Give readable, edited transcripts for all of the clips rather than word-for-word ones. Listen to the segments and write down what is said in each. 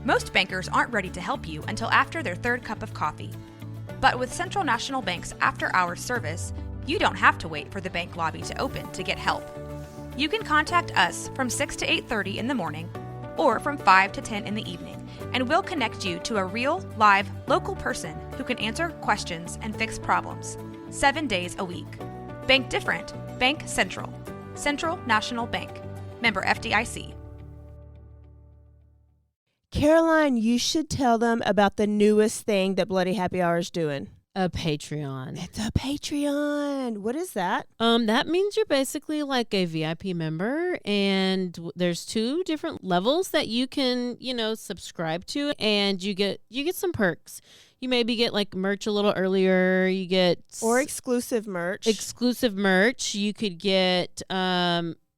Most bankers aren't ready to help you until after their third cup of coffee. But with Central National Bank's after-hours service, you don't have to wait for the bank lobby to open to get help. You can contact us from 6 to 8:30 in the morning or from 5 to 10 in the evening, and we'll connect you to a real, live, local person who can answer questions and fix problems 7 days a week. Bank different. Bank Central. Central National Bank. Member FDIC. Caroline, you should tell them about the newest thing that Bloody Happy Hour is doing. A Patreon. It's a Patreon. What is that? That means you're basically like a VIP member, and there's 2 different levels that you can, subscribe to, and you get some perks. You maybe get like merch a little earlier. You get exclusive merch. You could get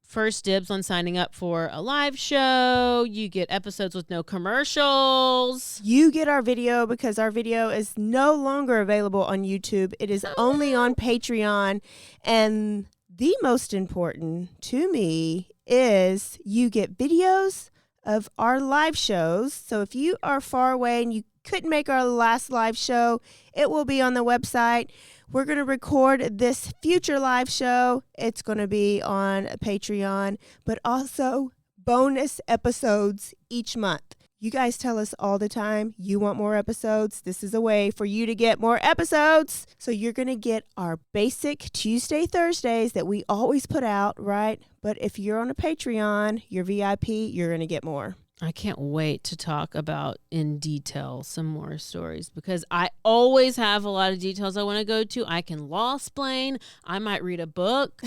first dibs on signing up for a live show. You get episodes with no commercials. You get our video because our video is no longer available on YouTube. It is only on Patreon. And the most important to me is you get videos of our live shows. So if you are far away and you couldn't make our last live show, it will be on the website. We're going to record this future live show. It's going to be on Patreon, but also bonus episodes each month. You guys tell us all the time you want more episodes. This is a way for you to get more episodes. So you're going to get our basic Tuesday, Thursdays that we always put out, right? But if you're on a Patreon, you're VIP, you're going to get more. I can't wait to talk about in detail some more stories because I always have a lot of details I want to go to. I can law-splain. I might read a book.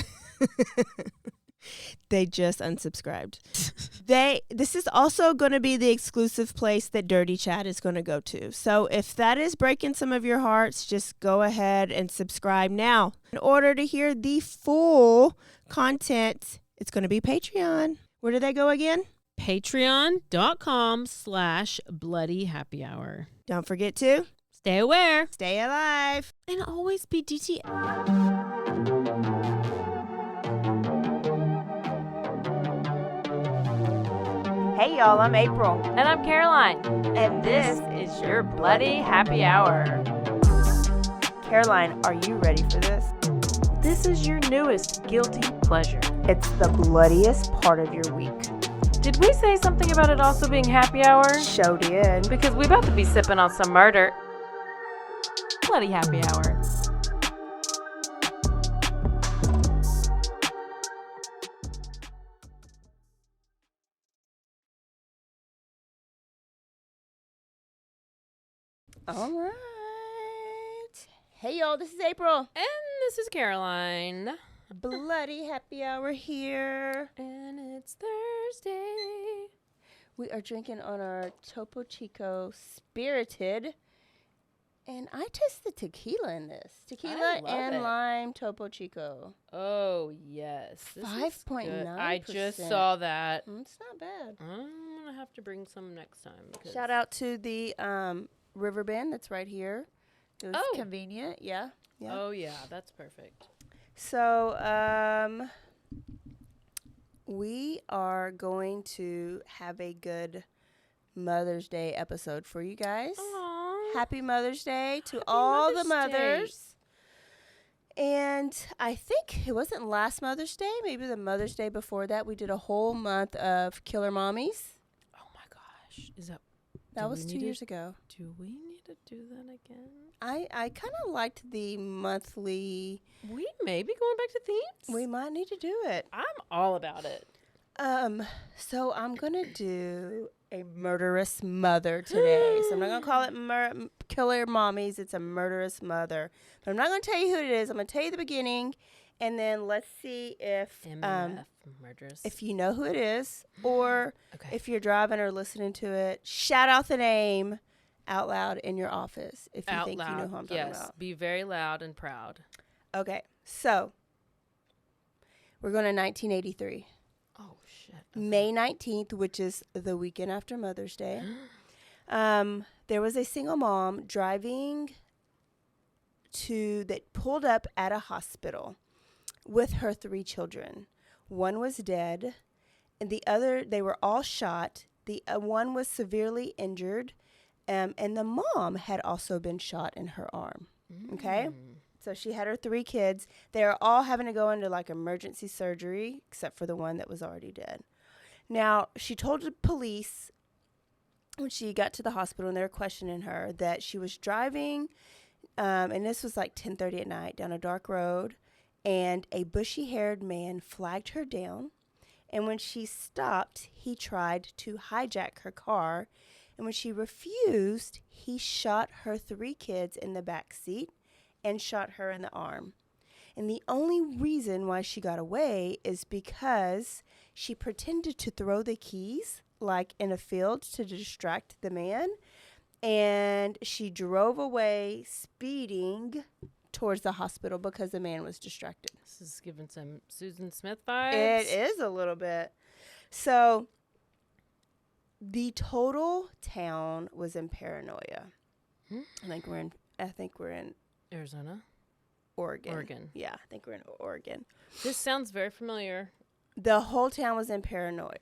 They just unsubscribed. This is also going to be the exclusive place that Dirty Chat is going to go to. So if that is breaking some of your hearts, just go ahead and subscribe now. In order to hear the full content, it's going to be Patreon. Where do they go again? Patreon.com/BloodyHappyHour. Don't forget to stay aware, stay alive, and always be DTF. Hey y'all, I'm April. And I'm Caroline. And this is your Bloody Happy Hour. Caroline, are you ready for this? This is your newest guilty pleasure. It's the bloodiest part of your week. Did we say something about it also being happy hour? Show did. Because we about to be sipping on some murder. Bloody Happy Hour. All right. Hey y'all, this is April. And this is Caroline. Bloody Happy Hour here. And it's Thursday. We are drinking on our Topo Chico Spirited. And I taste the tequila in this. Tequila and lime Topo Chico. Oh, yes. 5.9%. I just saw that. It's not bad. I'm going to have to bring some next time. Shout out to the river bend that's right here. It was convenient. Yeah. Oh, yeah. That's perfect. So, we are going to have a good Mother's Day episode for you guys. Aww. Happy Mother's Day to all the mothers. And I think it wasn't last Mother's Day, maybe the Mother's Day before that, we did a whole month of Killer Mommies. Oh my gosh. That was 2 years ago. Do we need to do that again? I kind of liked the monthly. We may be going back to themes. We might need to do it. I'm all about it. So I'm going to do a murderous mother today. So I'm not going to call it Killer Mommies. It's a murderous mother. But I'm not going to tell you who it is. I'm going to tell you the beginning. And then let's see if Murderous. If you know who it is, or if you're driving or listening to it, shout out the name out loud in your office if you think you know who I'm talking about. Yes, be very loud and proud. Okay, so we're going to 1983. Oh, shit. Okay. May 19th, which is the weekend after Mother's Day. There was a single mom driving that pulled up at a hospital with her 3 children. One was dead, and the other, they were all shot, The one was severely injured, and the mom had also been shot in her arm. Okay? So she had her 3 kids. They were all having to go into like emergency surgery, except for the one that was already dead. Now, she told the police when she got to the hospital and they were questioning her that she was driving, and this was like 10:30 at night, down a dark road, and a bushy-haired man flagged her down. And when she stopped, he tried to hijack her car. And when she refused, he shot her 3 kids in the back seat and shot her in the arm. And the only reason why she got away is because she pretended to throw the keys like in a field to distract the man. And she drove away speeding towards the hospital because the man was distracted. This is giving some Susan Smith vibes. It is a little bit. So the total town was in paranoia. I think we're in Arizona? Oregon. Yeah, I think we're in Oregon. This sounds very familiar. The whole town was in paranoia.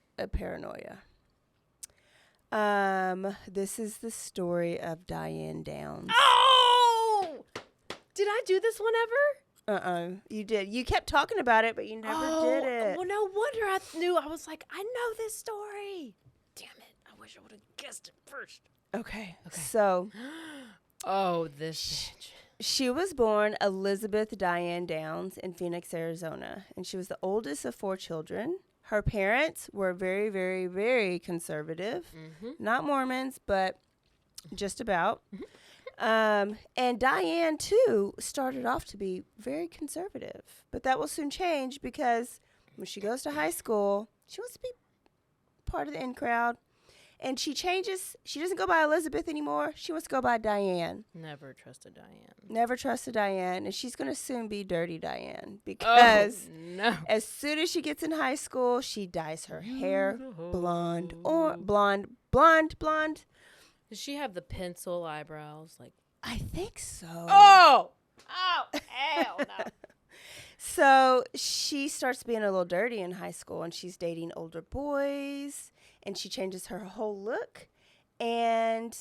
This is the story of Diane Downs. Oh! Did I do this one ever? You did. You kept talking about it, but you never did it. Well, no wonder I knew. I was like, I know this story. Damn it. I wish I would have guessed it first. Okay. So, oh, this bitch. She was born Elizabeth Diane Downs in Phoenix, Arizona, and she was the oldest of 4 children. Her parents were very, very, very conservative. Not Mormons, but just about. And Diane, too, started off to be very conservative. But that will soon change because when she goes to high school, she wants to be part of the in crowd. And she changes. She doesn't go by Elizabeth anymore. She wants to go by Diane. Never trusted Diane. Never trusted Diane. And she's going to soon be Dirty Diane because as soon as she gets in high school, she dyes her hair blonde. Does she have the pencil eyebrows? Like, I think so. Oh, hell no. So she starts being a little dirty in high school, and she's dating older boys, and she changes her whole look, and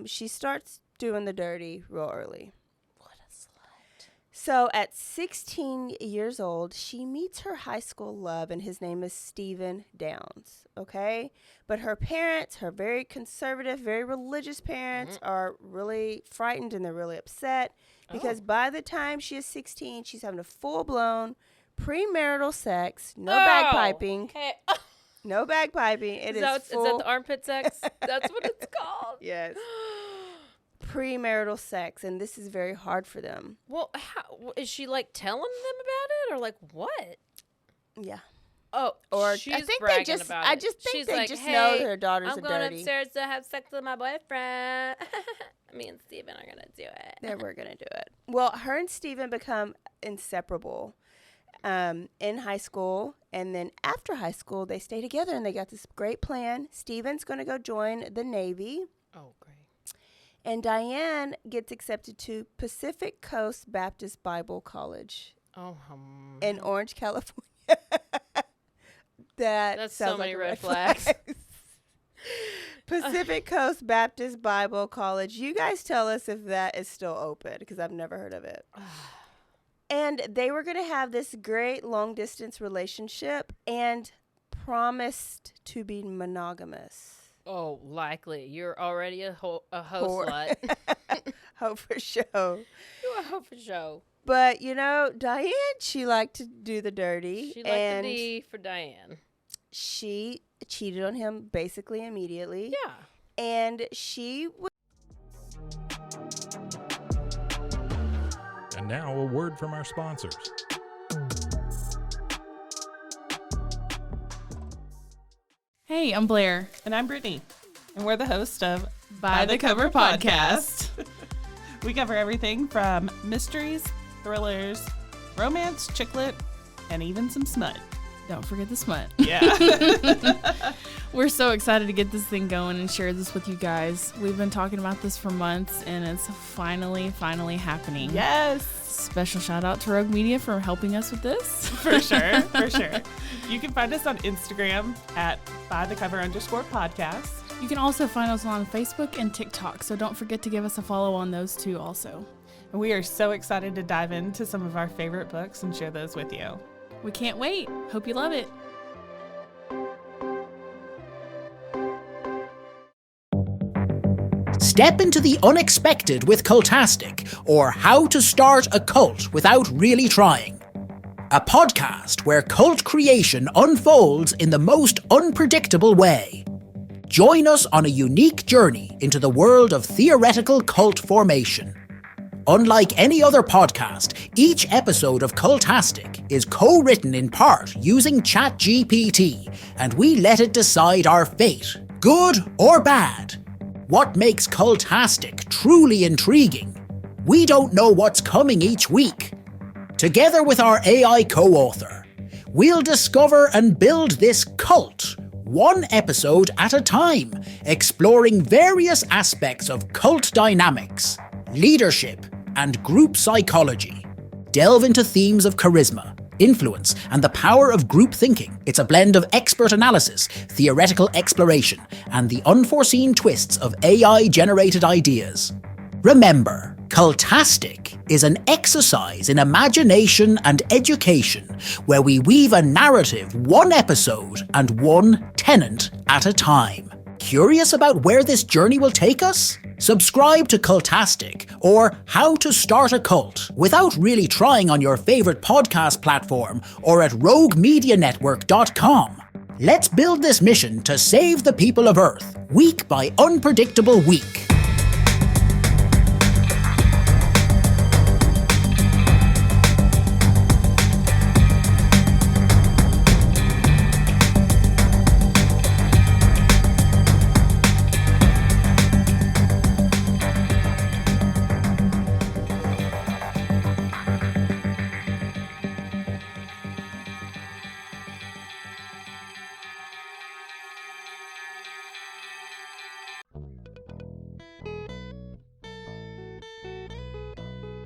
she starts doing the dirty real early. What a slut. So at 16 years old, she meets her high school love, and his name is Stephen Downs, okay? But her parents, her very conservative, very religious parents, are really frightened, and they're really upset because by the time she is 16, she's having a full-blown premarital sex, no bagpiping. Hey. No bagpiping. Is that the armpit sex? That's what it's called? Yes. Premarital sex, and this is very hard for them. Well, how, is she like telling them about it, or like what? Yeah. Oh, or she's I think bragging they just. about I it. just think she's they like, just hey, know their daughters I'm are going dirty. upstairs to have sex with my boyfriend. Me and Steven are gonna do it. Yeah, we're gonna do it. Well, her and Steven become inseparable in high school, and then after high school, they stay together, and they got this great plan. Steven's gonna go join the Navy. Oh, great. And Diane gets accepted to Pacific Coast Baptist Bible College in Orange, California. That's so many red flags. Pacific Coast Baptist Bible College. You guys tell us if that is still open because I've never heard of it. And they were going to have this great long-distance relationship and promised to be monogamous. Oh, likely. You're already a hoe slut. Hoe for show. You're a hoe for show. But, you know, Diane, she liked to do the dirty. She liked to be for Diane. She cheated on him basically immediately. Yeah. And she would. And now a word from our sponsors. Hey, I'm Blair. And I'm Brittany. And we're the host of By the Cover Podcast. We cover everything from mysteries, thrillers, romance, chick lit, and even some smut. Don't forget the smut. Yeah. We're so excited to get this thing going and share this with you guys. We've been talking about this for months, and it's finally happening. Yes. Special shout out to Rogue Media for helping us with this. For sure. You can find us on Instagram at @bythecover_podcast. You can also find us on Facebook and TikTok, so don't forget to give us a follow on those two also. And we are so excited to dive into some of our favorite books and share those with you. We can't wait. Hope you love it. Step into the unexpected with Cultastic, or How to Start a Cult Without Really Trying. A podcast where cult creation unfolds in the most unpredictable way. Join us on a unique journey into the world of theoretical cult formation. Unlike any other podcast, each episode of Cultastic is co-written in part using ChatGPT, and we let it decide our fate, good or bad. What makes Cultastic truly intriguing? We don't know what's coming each week. Together with our AI co-author, we'll discover and build this cult, one episode at a time, exploring various aspects of cult dynamics, leadership, and group psychology. Delve into themes of charisma, influence, and the power of group thinking. It's a blend of expert analysis, theoretical exploration, and the unforeseen twists of AI-generated ideas. Remember, Cultastic is an exercise in imagination and education where we weave a narrative one episode and one tenant at a time. Curious about where this journey will take us? Subscribe to Cultastic, or How to Start a Cult, without really trying on your favourite podcast platform or at roguemedianetwork.com. Let's build this mission to save the people of Earth, week by unpredictable week.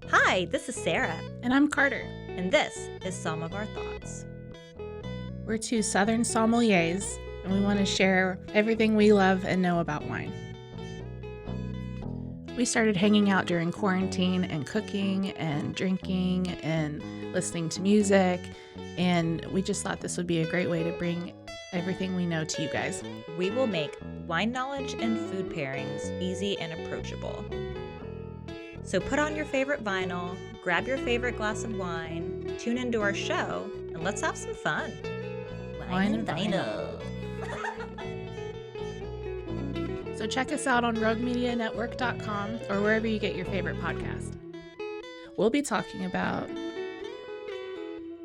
Hi, this is Sarah, And I'm Carter. and this is Some of Our Thoughts. We're two Southern sommeliers, and we want to share everything we love and know about wine. We started hanging out during quarantine and cooking and drinking and listening to music, and we just thought this would be a great way to bring everything we know to you guys. We will make wine knowledge and food pairings easy and approachable. So put on your favorite vinyl, grab your favorite glass of wine, tune into our show, and let's have some fun. Wine and vinyl. So check us out on roguemedianetwork.com or wherever you get your favorite podcast. We'll be talking about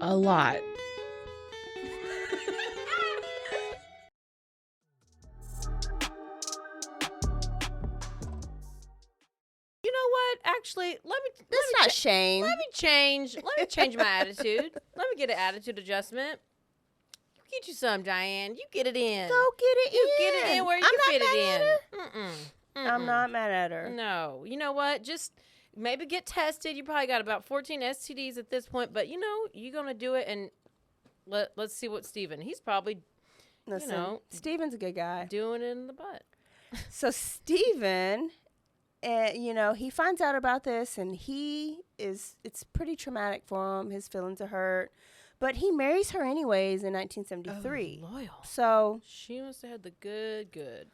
a lot. You know what? Actually, let me shame. Let me change my attitude. Let me get an attitude adjustment. You get you some, Diane. You get it in. Go get it in. You get it in where you can fit it in. I'm not mad at her. No. You know what? Just maybe get tested. You probably got about 14 STDs at this point, but you're going to do it, and let's see what Steven. He's probably, Listen, Steven's a good guy. doing it in the butt. So Steven, he finds out about this, and it's pretty traumatic for him. His feelings are hurt. But he marries her anyways in 1973. Oh, loyal. So She must have had the good. good.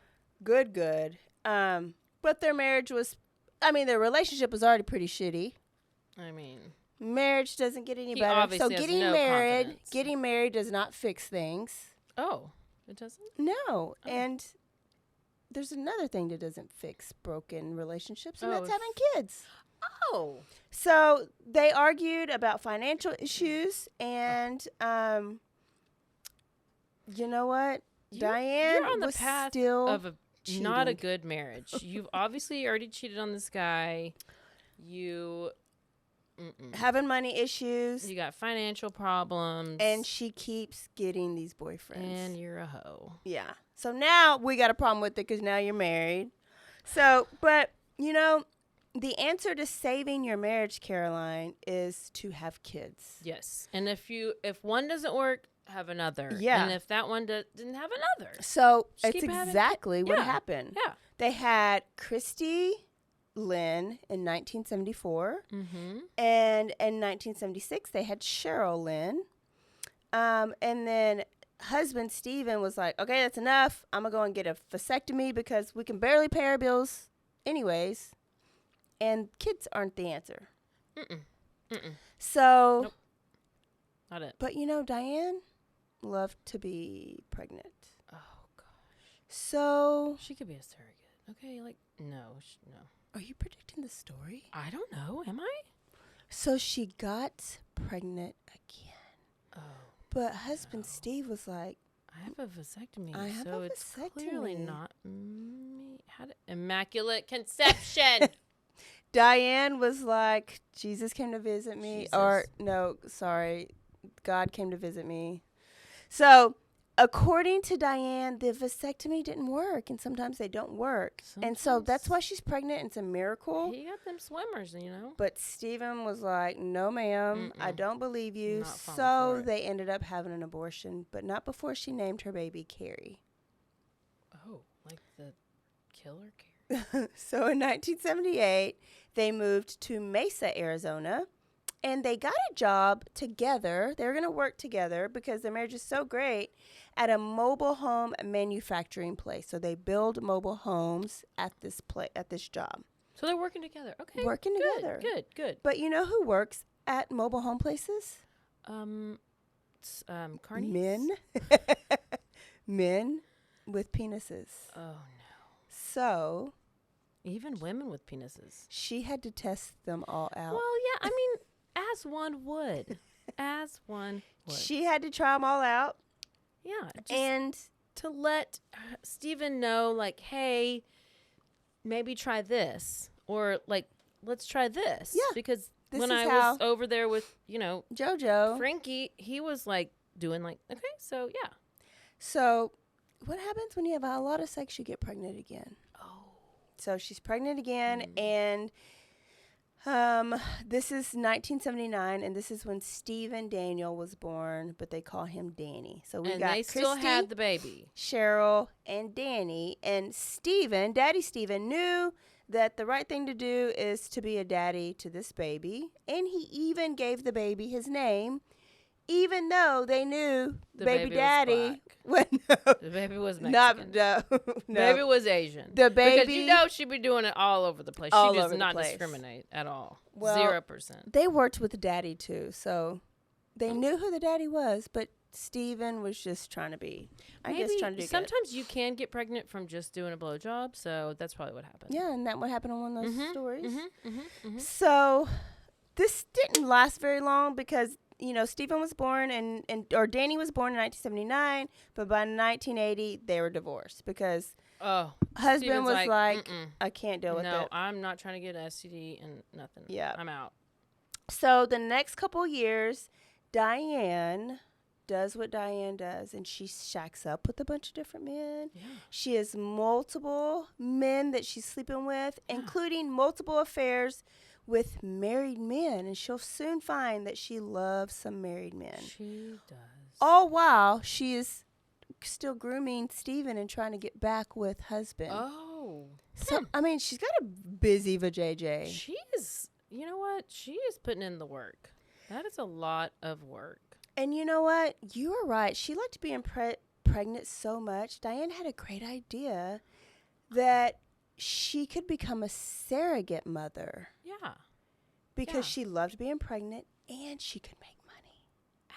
But their marriage their relationship was already pretty shitty. I mean, Marriage doesn't get any He better. obviously So has getting no confidence. married does not fix things. oh, it doesn't? No. And there's another thing that doesn't fix broken relationships, and Oh, that's having kids. Oh. So they argued about financial issues, and you know what? Diane You're on the was path still of not a cheating. good marriage. You've obviously already cheated on this guy. You having money issues. You got financial problems. And she keeps getting these boyfriends. And you're a hoe. Yeah. So now we got a problem with it because now you're married. So, but, you know, the answer to saving your marriage, Caroline, is to have kids. Yes. And if one doesn't work, have another. Yeah. And if that one didn't have another. So Just it's keep having exactly what happened. Yeah. They had Christy Lynn in 1974. Mm-hmm. And in 1976, they had Cheryl Lynn. And then husband Stephen was like, okay, that's enough. I'm going to go and get a vasectomy because we can barely pay our bills anyways. And kids aren't the answer. So, nope. Not it. But you know, Diane loved to be pregnant. Oh, gosh. So. She could be a surrogate. Okay, like, no. Are you predicting the story? I don't know. Am I? So she got pregnant again. Oh. But husband Steve was like, I have a vasectomy. I have so a it's vasectomy. clearly not me. Immaculate conception. Diane was like, Jesus came to visit me. Jesus. Or, no, sorry, God came to visit me. So, according to Diane, the vasectomy didn't work, and sometimes they don't work. And so that's why she's pregnant, and it's a miracle. He got them swimmers, you know. But Stephen was like, no, ma'am, I don't believe you. Not falling So for it. they ended up having an abortion, but not before she named her baby Carrie. Oh, like the killer Carrie. So in 1978, they moved to Mesa, Arizona, and they got a job together. They were going to work together because their marriage is so great at a mobile home manufacturing place. So they build mobile homes at this job. So they're working together. Okay. Working together. Good. But you know who works at mobile home places? Carnies? Men. Men with penises. Oh, no. So Even women with penises. She had to test them all out. Well, yeah, I mean, as one would. As one would. She had to try them all out. Yeah. And to let Stephen know, like, hey, maybe try this. Or, like, let's try this. Yeah. Because this when is I how was over there with, you know, JoJo, Frankie, he was, like, doing, like, okay, so, yeah. So what happens when you have a lot of sex, you get pregnant again? Oh. So she's pregnant again, and this is 1979, and this is when Stephen Daniel was born, but they call him Danny. So we got they Christy, still had the baby. Cheryl, and Danny. And Stephen, Daddy Stephen, knew that the right thing to do is to be a daddy to this baby, and he even gave the baby his name, even though they knew the baby daddy. Was black. No, the baby was no. Mexican. Baby was Asian. The baby, because you know she'd be doing it all over the place. All She over does the not place. discriminate at all. Well, 0%. They worked with Daddy too, so they knew who the daddy was, but Stephen was just trying to be, I guess, trying to do sometimes good. you can get pregnant from just doing a blowjob, so that's probably what happened. Yeah, and that what happened on one of those stories. Mm-hmm. So this didn't last very long because, you know, Stephen was born or Danny was born in 1979, but by 1980 they were divorced because husband Stephen's was like Mm-mm. I can't deal with it. No, I'm not trying to get an STD and nothing. Yeah. I'm out. So the next couple years, Diane does what Diane does, and she shacks up with a bunch of different men. Yeah. She has multiple men that she's sleeping with, including multiple affairs with married men, and she'll soon find that she loves some married men. She does. All while she is still grooming Stephen and trying to get back with husband. Oh. So, I mean, she's got a busy vajayjay. She is, you know what? She is putting in the work. That is a lot of work. And you know what? You were right. She liked being pregnant so much. Diane had a great idea that she could become a surrogate mother. Yeah. Because she loved being pregnant and she could make money.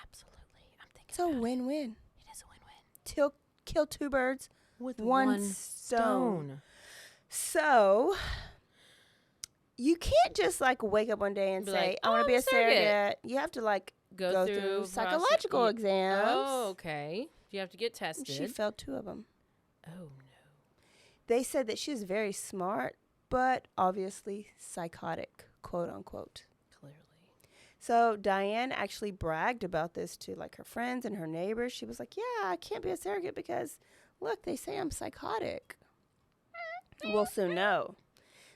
Absolutely. I'm thinking It's a about win-win. It is a win-win. Kill two birds with one stone. So you can't just like wake up one day and Be say, like, I want to be a surrogate. surrogate. You have to like go through psychological exams. Oh, okay. You have to get tested. She failed 2 of them. Oh, no. They said that she was very smart, but obviously psychotic, quote unquote. Clearly. So Diane actually bragged about this to like her friends and her neighbors. She was like, yeah, I can't be a surrogate because, look, they say I'm psychotic. We'll soon know.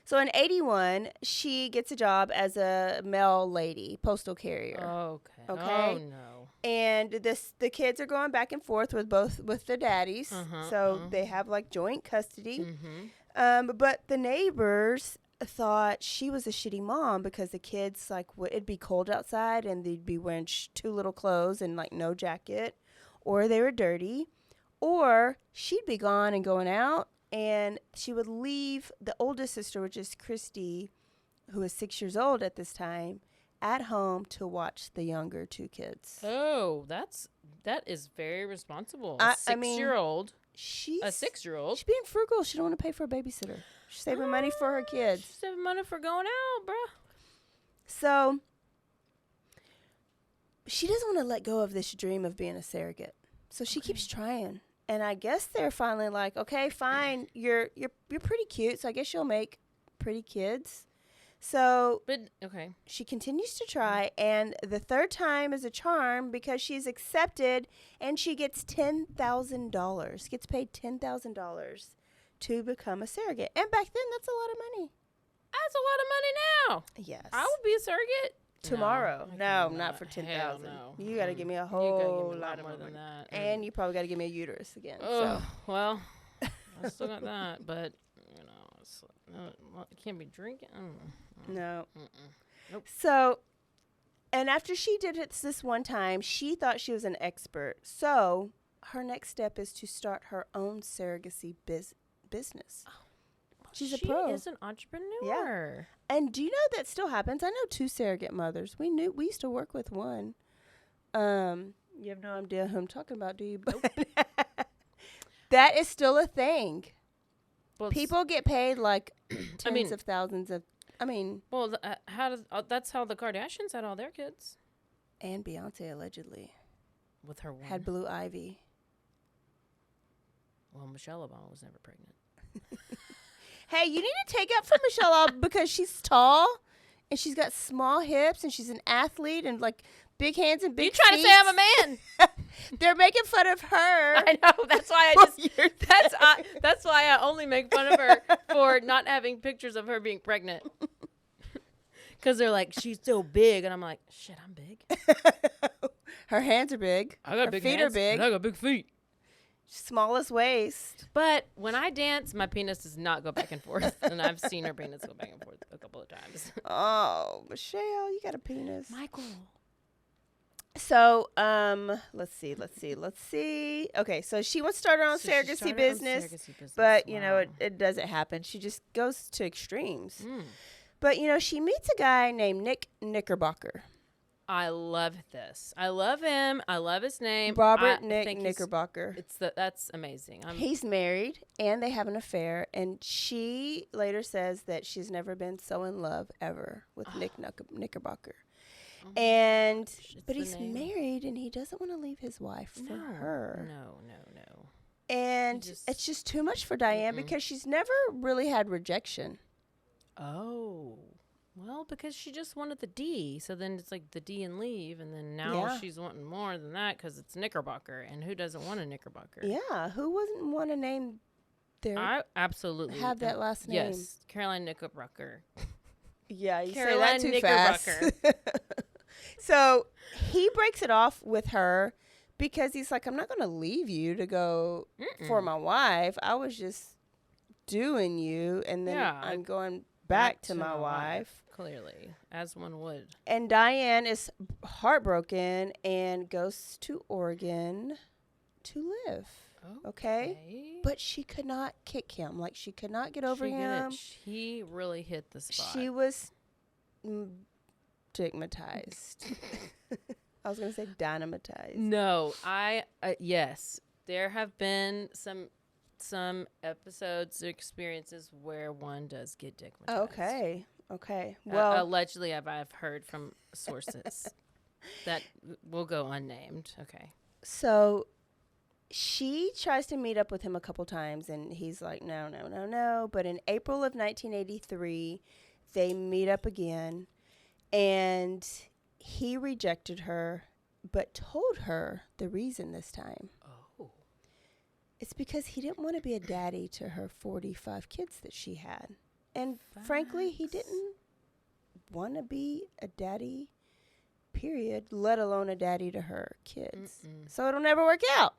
So in 81, she gets a job as a mail lady, postal carrier. Okay. Okay. Oh, no. And the kids are going back and forth with their daddies. So they have like joint custody. But the neighbors thought she was a shitty mom because the kids, like, it'd be cold outside and they'd be wearing too little clothes and like no jacket, or they were dirty, or she'd be gone and going out, and she would leave the oldest sister, which is Christy, who was 6 years old at this time, at home to watch the younger two kids. Oh, that is very responsible. A 6-year-old. She's a 6-year-old. She's being frugal. She don't want to pay for a babysitter. She's saving money for her kids. She's saving money for going out, bruh. So she doesn't want to let go of this dream of being a surrogate. So she keeps trying. And I guess they're finally like, okay, fine. You're pretty cute, so I guess you'll make pretty kids. So she continues to try, and the third time is a charm because she's accepted, and she gets $10,000. Gets paid $10,000 to become a surrogate. And back then, that's a lot of money. That's a lot of money now. Yes. I would be a surrogate. Tomorrow. No, not for $10,000. No. You got to give me a You whole gotta give me a lot lot more than that. And you probably got to give me a uterus again. Oh, well, I still got that, but, you know, it can't be drinking. I don't know. No. Nope. So, and after she did it this one time, she thought she was an expert. So, her next step is to start her own surrogacy business. Oh, She's a pro. She is an entrepreneur. Yeah. And do you know that still happens? I know 2 surrogate mothers. We used to work with one. You have no idea who I'm talking about, do you? Nope. That is still a thing. Well, people get paid like tens of thousands of. Well, that's how the Kardashians had all their kids. And Beyonce allegedly with her one had Blue Ivy. Well, Michelle Obama was never pregnant. Hey, you need to take up for Michelle Obama because she's tall and she's got small hips and she's an athlete and like big hands and big feet. You trying to say I'm a man? They're making fun of her. I know. That's why that's why I only make fun of her for not having pictures of her being pregnant. Because they're like, she's so big, and I'm like, shit, I'm big. Her hands are big. I got her big feet hands, are big. and I got big feet. Smallest waist. But when I dance, my penis does not go back and forth, and I've seen her penis go back and forth a couple of times. Oh, Michelle, you got a penis. Michael. So, let's see. Okay, so she wants to start her own surrogacy business, but, you know, it doesn't happen. She just goes to extremes. But, you know, she meets a guy named Nick Knickerbocker. I love this. I love him. I love his name. Robert Knickerbocker. That's amazing. He's married, and they have an affair, and she later says that she's never been so in love ever with Nick Knickerbocker. But he's married, and he doesn't want to leave his wife for her. No. And it's just too much for Diane because she's never really had rejection. Oh. Well, because she just wanted the D. So then it's like the D and leave. And then now she's wanting more than that because it's Knickerbocker. And who doesn't want a Knickerbocker? Yeah. Who wouldn't want to name their... I absolutely... have that last name. Yes. Caroline Knickerbocker. Yeah, you Caroline say that too fast. So he breaks it off with her because he's like, I'm not going to leave you to go for my wife. I was just doing you. And then I'm going back to my wife. Clearly, as one would. And Diane is heartbroken and goes to Oregon to live. Okay? But she could not kick him. Like, she could not get over him. He really hit the spot. She was stigmatized. I was going to say dynamitized. No, yes. There have been some episodes or experiences where one does get stigmatized. Okay. Well, allegedly, I've heard from sources that will go unnamed. Okay. So she tries to meet up with him a couple times, and he's like, no. But in April of 1983, they meet up again, and he rejected her, but told her the reason this time. Oh. It's because he didn't want to be a daddy to her 45 kids that she had. And frankly, he didn't want to be a daddy, period, let alone a daddy to her kids. So it'll never work out.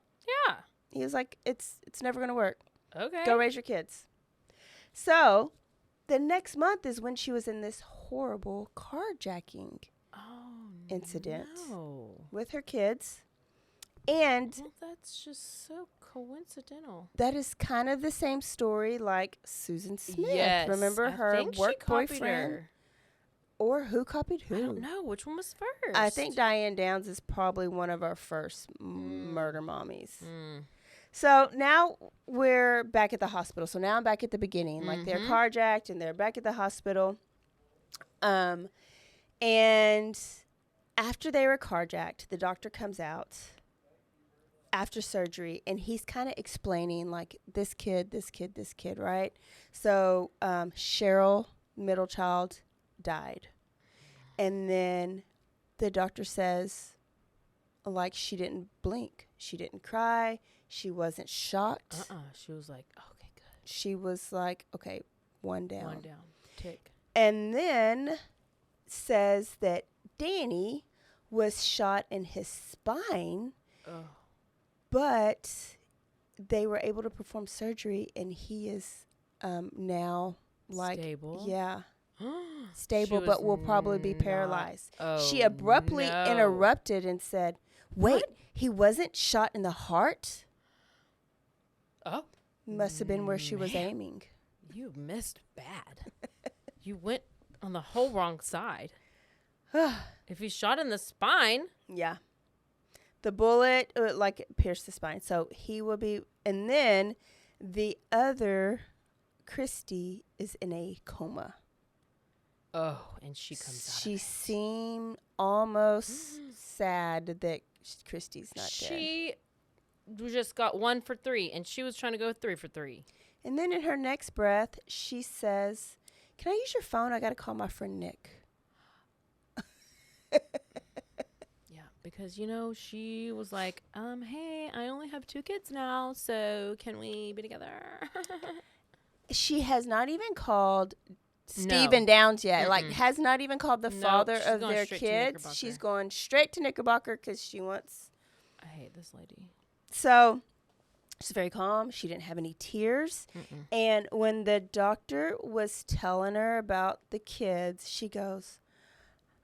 Yeah. He was like, it's never going to work. Okay. Go raise your kids. So the next month is when she was in this horrible carjacking incident with her kids. And well, that's just so coincidental. that is kind of the same story like Susan Smith. Yes. Remember I her think work she copied boyfriend? her. Or who copied who? I don't know. Which one was first? I think Diane Downs is probably one of our first murder mommies. So now we're back at the hospital. So now I'm back at the beginning. Like they're carjacked and they're back at the hospital. And after they were carjacked, the doctor comes out after surgery and he's kind of explaining like this kid, right? So Cheryl, middle child, died. And then the doctor says, like, she didn't blink. She didn't cry. She wasn't shocked. She was like, okay, good. She was like, okay, one down. One down. Tick. And then says that Danny was shot in his spine, but they were able to perform surgery, and he is now like stable. Yeah. Stable, but will probably be paralyzed. She Oh, abruptly no. interrupted and said, wait, What? he wasn't shot in the heart? Oh. Must have been where she was aiming. You missed bad. You went on the whole wrong side. If he's shot in the spine. Yeah. The bullet, like, pierced the spine. So he will be, and then the other Christy is in a coma. Oh, and she comes out. She seemed almost sad that Christy's not dead. She just got 1 for 3, and she was trying to go 3 for 3. And then in her next breath, she says, can I use your phone? I got to call my friend Nick. Yeah, because, you know, she was like, hey, I only have 2 kids now, so can we be together? She has not even called Stephen Downs yet. Like, has not even called the father of their kids. She's going straight to Knickerbocker because she wants. I hate this lady. So she's very calm. She didn't have any tears. And when the doctor was telling her about the kids, she goes,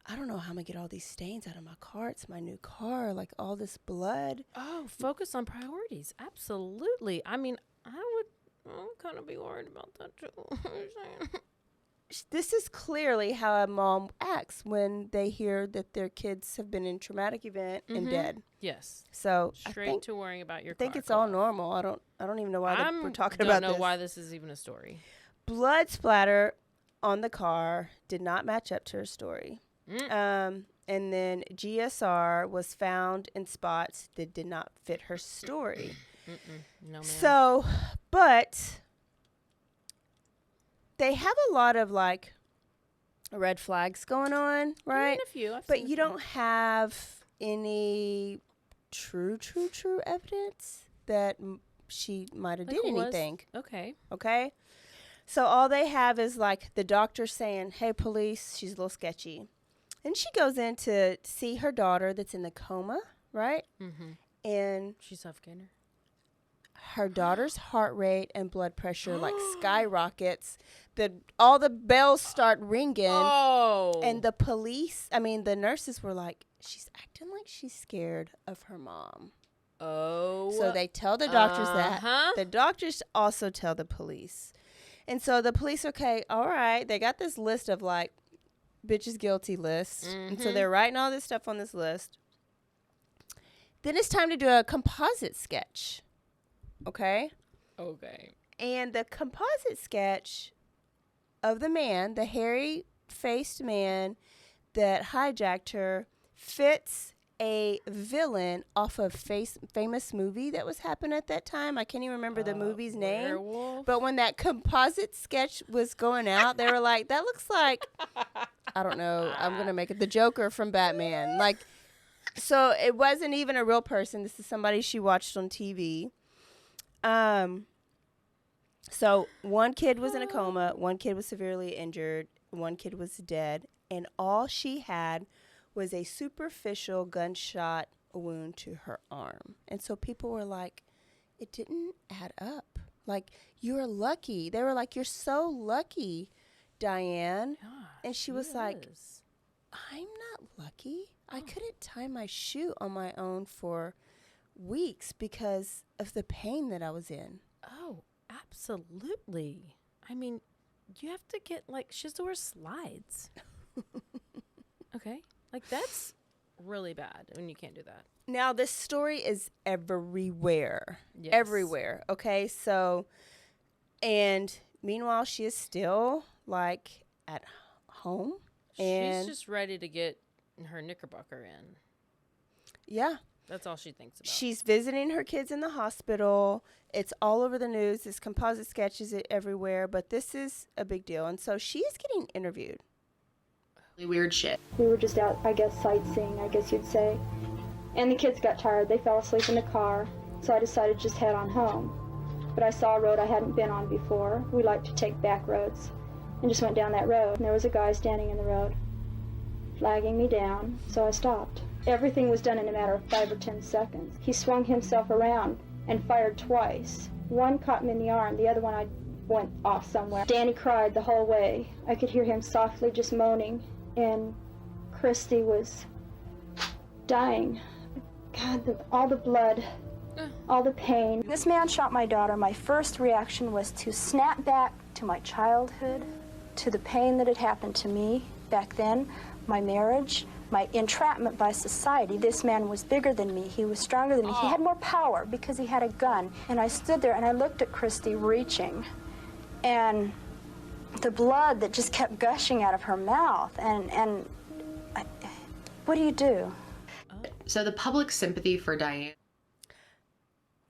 I don't know how I'm going to get all these stains out of my car. It's my new car. Like, all this blood. Oh, focus on priorities. Absolutely. I mean, I'm kind of be worried about that too. This is clearly how a mom acts when they hear that their kids have been in a traumatic event and dead. Yes. So straight to worrying about your I think car it's all call. normal. I don't even know why we're talking don't about know this. why this is even a story. Blood splatter on the car did not match up to her story. And then GSR was found in spots that did not fit her story. No, ma'am. So, but they have a lot of like red flags going on, right? I mean, a few. But you don't have any true evidence that she might have Like did who was? anything. Okay. So all they have is like the doctor saying, hey, police, she's a little sketchy. And she goes in to see her daughter that's in the coma, right? And She's suffocating her daughter's heart rate and blood pressure like skyrockets. All the bells start ringing. Oh. And the nurses were like, she's acting like she's scared of her mom. Oh. So they tell the doctors that. The doctors also tell the police. And so the police, okay, all right. They got this list of like, bitches guilty list. And so they're writing all this stuff on this list. Then it's time to do a composite sketch. Okay? And the composite sketch of the man, the hairy-faced man that hijacked her, fits a villain off a famous movie that was happening at that time. I can't even remember the movie's name. Werewolf? But when that composite sketch was going out, they were like, that looks like I don't know. I'm going to make it the Joker from Batman. Like, so it wasn't even a real person. This is somebody she watched on TV. So one kid was in a coma. One kid was severely injured. One kid was dead. And all she had was a superficial gunshot wound to her arm. And so people were like, it didn't add up. Like, you're lucky. They were like, you're so lucky, Diane. Gosh, and she was like, I'm not lucky. I couldn't tie my shoe on my own for weeks because of the pain that I was in. Oh, absolutely. I mean, you have to get, like, she has to wear slides. Okay? Like, that's really bad when you can't do that. Now, this story is everywhere. Yes. Everywhere. Okay, so, and meanwhile, she is still, like, at home. And she's just ready to get her knickerbocker in. Yeah. That's all she thinks about. She's visiting her kids in the hospital. It's all over the news. This composite sketch is everywhere, but this is a big deal. And so she's getting interviewed. Weird shit. We were just out, I guess, sightseeing, I guess you'd say. And the kids got tired. They fell asleep in the car, so I decided to just head on home. But I saw a road I hadn't been on before. We like to take back roads. And just went down that road. And there was a guy standing in the road, flagging me down, so I stopped. Everything was done in a matter of 5 or 10 seconds. He swung himself around and fired twice. One caught me in the arm, the other one I went off somewhere. Danny cried the whole way. I could hear him softly just moaning, and Christy was dying. God, all the blood, all the pain. This man shot my daughter. My first reaction was to snap back to my childhood, to the pain that had happened to me back then, my marriage, my entrapment by society. This man was bigger than me. He was stronger than me. He had more power because he had a gun. And I stood there and I looked at Christy reaching, and the blood that just kept gushing out of her mouth. What do you do? So the public sympathy for Diane.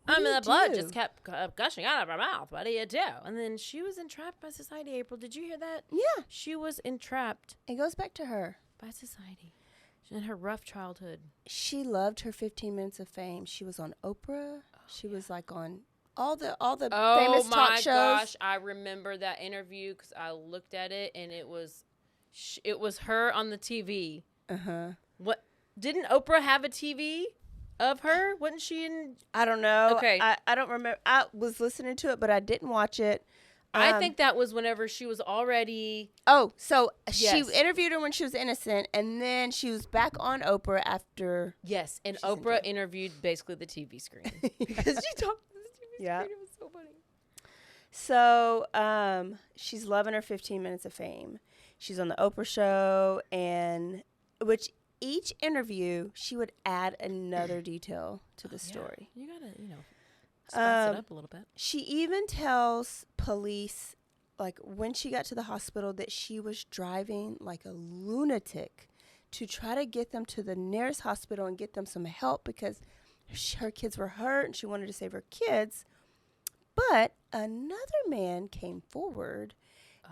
I mean, the blood just kept gushing out of her mouth. What do you do? And then she was entrapped by society, April. Did you hear that? Yeah. She was entrapped. It goes back to her. By society. In her rough childhood. She loved her 15 minutes of fame. She was on Oprah. She was like on all the famous talk shows. Oh my gosh, I remember that interview because I looked at it and it was her on the TV. What, didn't Oprah have a TV of her? Wasn't she in? I don't know. Okay, I don't remember. I was listening to it, but I didn't watch it. I think that was whenever she was already. Oh, so she interviewed her when she was innocent, and then she was back on Oprah after. Yes, and Oprah interviewed basically the TV screen because she talked to the TV screen. It was so funny. So she's loving her 15 minutes of fame. She's on the Oprah show, and which each interview she would add another detail to the story. You gotta, spice it up a little bit. She even tells police, like, when she got to the hospital, that she was driving like a lunatic to try to get them to the nearest hospital and get them some help because her kids were hurt and she wanted to save her kids. But another man came forward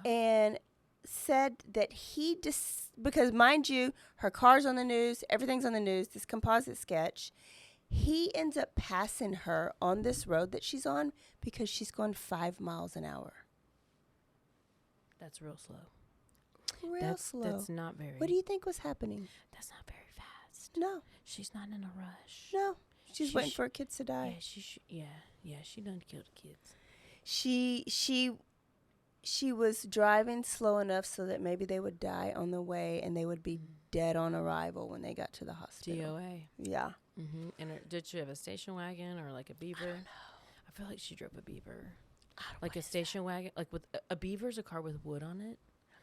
and said that because, mind you, her car's on the news, everything's on the news, this composite sketch. He ends up passing her on this road that she's on because she's going 5 miles an hour. That's real slow. Slow. That's not very. What do you think was happening? That's not very fast. No. She's not in a rush. No. She's waiting for her kids to die. Yeah, she done killed the kids. She was driving slow enough so that maybe they would die on the way and they would be dead on arrival when they got to the hospital. DOA. Yeah. Mm-hmm. And did she have a station wagon or like a beaver? I don't know. I feel like she drove a beaver. Like a station wagon, like with a beaver's a car with wood on it.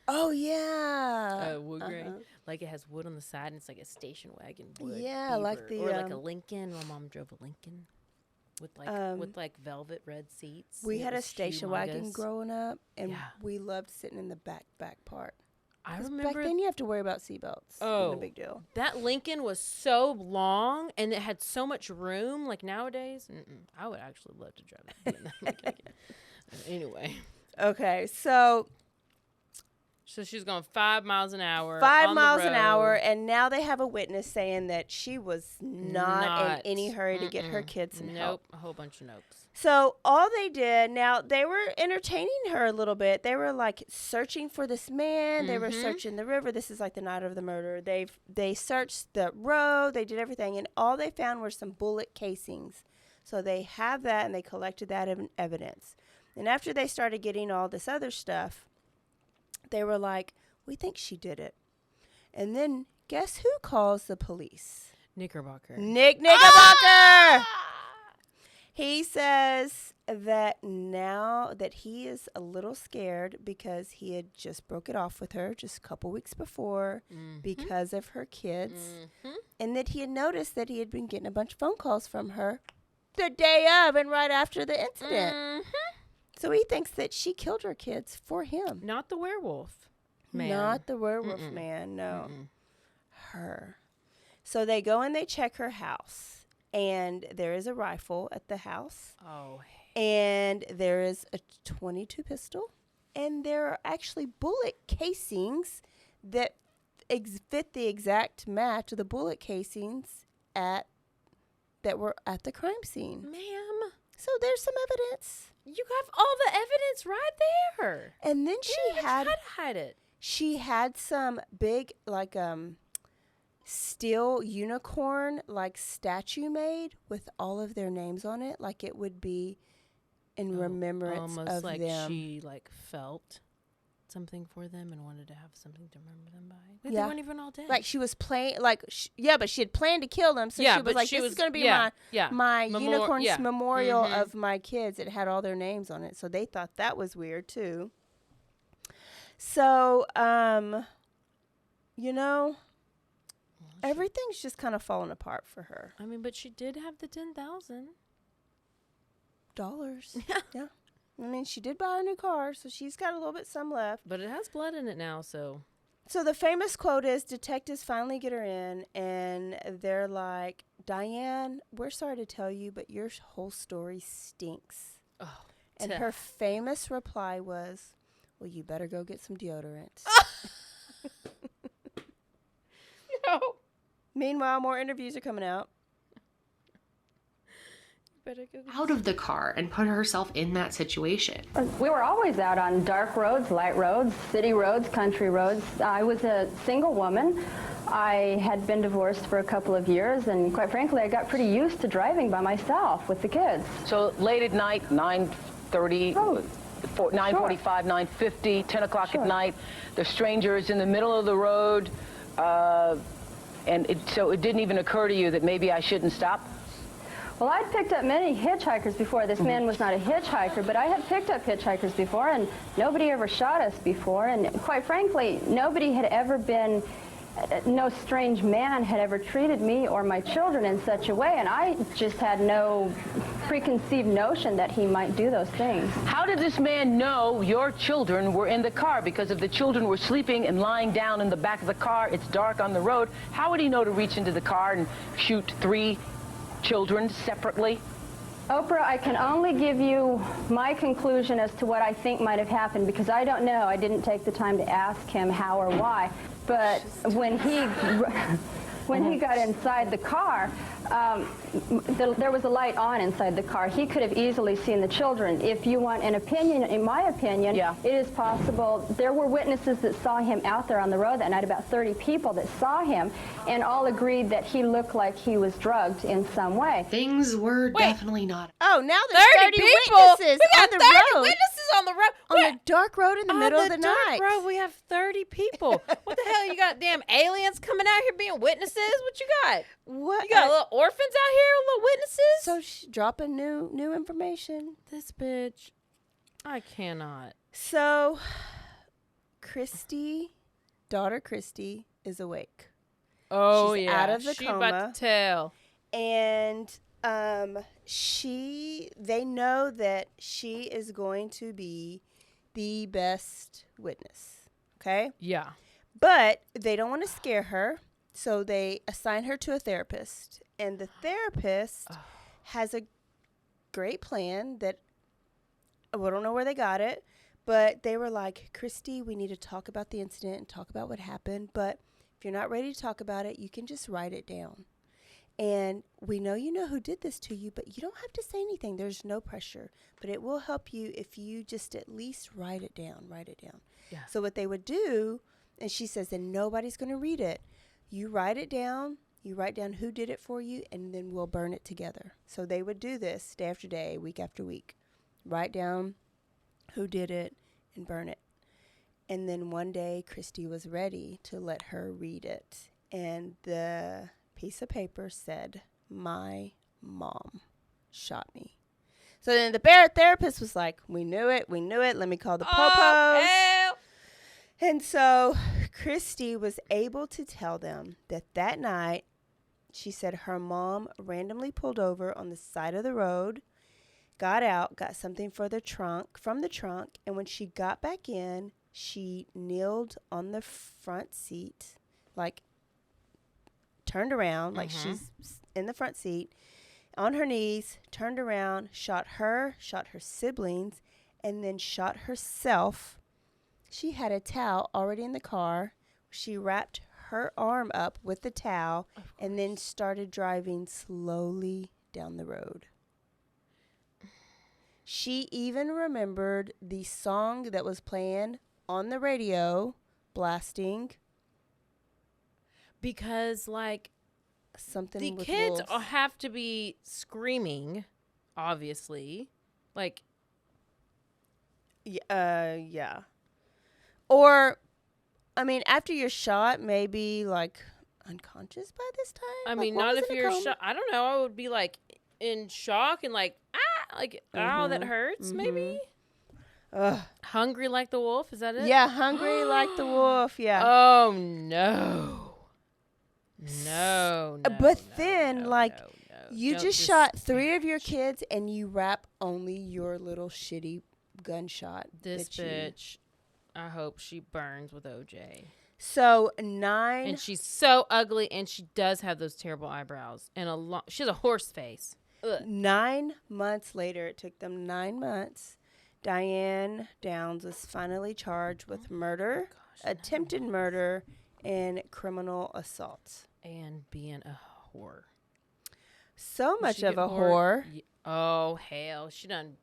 Oh yeah. Wood grain. Like it has wood on the side and it's like a station wagon wood. Yeah, beaver. like or like a Lincoln. My mom drove a Lincoln with like velvet red seats. We had a station wagon growing up, and we loved sitting in the back part. I remember back then you have to worry about seatbelts. Oh, no big deal. That Lincoln was so long and it had so much room. Like nowadays, I would actually love to drive that. Anyway. Okay, so So she's going 5 miles an hour. 5 miles an hour, and now they have a witness saying that she was not in any hurry to get her kids some help. A whole bunch of nopes. So all they did, now they were entertaining her a little bit. They were like searching for this man. They were searching the river. This is like the night of the murder. They searched the road. They did everything, and all they found were some bullet casings. So they have that, and they collected that evidence. And after they started getting all this other stuff, they were like, we think she did it. And then guess who calls the police? Knickerbocker. Knickerbocker! He says that now that he is a little scared because he had just broke it off with her just a couple weeks before because of her kids. And that he had noticed that he had been getting a bunch of phone calls from her the day of and right after the incident. So he thinks that she killed her kids for him. Not the werewolf man. Not the werewolf man, no. Her. So they go and they check her house. And there is a rifle at the house. Oh. And there is a .22 pistol. And there are actually bullet casings that fit the exact match of the bullet casings that were at the crime scene. Ma'am. So there's some evidence. You have all the evidence right there. And then she had tried to hide it. She had some big steel unicorn statue made with all of their names on it, like it would be in remembrance almost of like them. She felt something for them and wanted to have something to remember them by. But Yeah. They weren't even all dead. Like she was playing, but she had planned to kill them. So she was like, "This is going to be my unicorn's memorial of my kids." It had all their names on it, so they thought that was weird too. So, everything's just kind of falling apart for her. I mean, but she did have the $10,000. Yeah. I mean, she did buy a new car, so she's got a little bit some left. But it has blood in it now, so. So the famous quote is, detectives finally get her in, and they're like, Diane, we're sorry to tell you, but your whole story stinks. Oh, and her famous reply was, well, you better go get some deodorant. No. Meanwhile, more interviews are coming out. Out of the car and put herself in that situation. We were always out on dark roads, light roads, city roads, country roads. I was a single woman. I had been divorced for a couple of years, and quite frankly, I got pretty used to driving by myself with the kids. So late at night, 9:30, 9:45, 9:50, 10 o'clock at night, the stranger is in the middle of the road, so it didn't even occur to you that maybe I shouldn't stop? Well, I'd picked up many hitchhikers before. This man was not a hitchhiker, but I had picked up hitchhikers before, and nobody ever shot us before. And quite frankly, nobody had ever been, no strange man had ever treated me or my children in such a way, and I just had no preconceived notion that he might do those things. How did this man know your children were in the car? Because if the children were sleeping and lying down in the back of the car, it's dark on the road, how would he know to reach into the car and shoot 3 children separately? Oprah, I can only give you my conclusion as to what I think might have happened, because I don't know. I didn't take the time to ask him how or why. But when he got inside the car, there was a light on inside the car. He could have easily seen the children. If you want an opinion, in my opinion, it is possible. There were witnesses that saw him out there on the road that night, about 30 people that saw him, and all agreed that he looked like he was drugged in some way. Things were definitely not. Oh, now there's 30 people. witnesses We got on the 30 road. witnesses on the road. On a dark road in the middle of the night. Road, we have 30 people. What the hell? You got damn aliens coming out here being witnesses? What you got? What? You got little orphans out here, little witnesses? So she's dropping new information. This bitch, I cannot. So, daughter Christy, is awake. Oh, she's yeah. out of the she coma. about to tell. And they know that she is going to be the best witness. Okay? Yeah. But they don't want to scare her, so they assign her to a therapist. And the therapist has a great plan that, I don't know where they got it, But they were like, Christy, we need to talk about the incident and talk about what happened. But if you're not ready to talk about it, you can just write it down. And we know you know who did this to you, but you don't have to say anything. There's no pressure. But it will help you if you just at least write it down. Yeah. So what they would do, and she says, then nobody's going to read it. You write it down. You write down who did it for you, and then we'll burn it together. So they would do this day after day, week after week. Write down who did it and burn it. And then one day, Christy was ready to let her read it. And the piece of paper said, my mom shot me. So then the therapist was like, we knew it. Let me call the popos. Help. And so Christy was able to tell them that night, she said her mom randomly pulled over on the side of the road, got out, got something from the trunk, and when she got back in, she kneeled on the front seat, like turned around, like she's in the front seat, on her knees, turned around, shot her siblings, and then shot herself. She had a towel already in the car. She wrapped her arm up with the towel and then started driving slowly down the road. She even remembered the song that was playing on the radio, blasting. Because, like, something the with kids wolves. have to be screaming, obviously. Like, yeah. Or, I mean, after you're shot, maybe, like, unconscious by this time? I mean, not if you're shot. I don't know. I would be, like, in shock and, like, ow, that hurts, maybe? Hungry like the wolf? Is that it? Yeah, hungry like the wolf, yeah. Oh, no. No. You Don't just shot 3 of your kids and you wrap only your little shitty gunshot. This bitch, I hope she burns with OJ. So 9. And she's so ugly, and she does have those terrible eyebrows and she has a horse face. Ugh. 9 months later, it took them 9 months. Diane Downs was finally charged with murder, attempted murder, and criminal assault. And being a whore. So much of a whore. Oh, hell. She done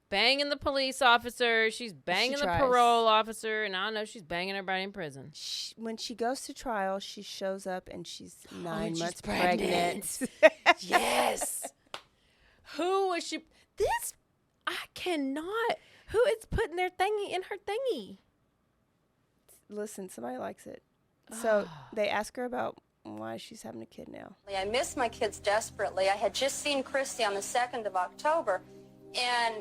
banging the police officer. She's banging the parole officer. And I know she's banging everybody in prison. When she goes to trial, she shows up and she's 9 months pregnant. Yes. Who was she? This, I cannot. Who is putting their thingy in her thingy? Listen, somebody likes it. So they ask her about why she's having a kid now. I miss my kids desperately. I had just seen Christy on the 2nd of October, and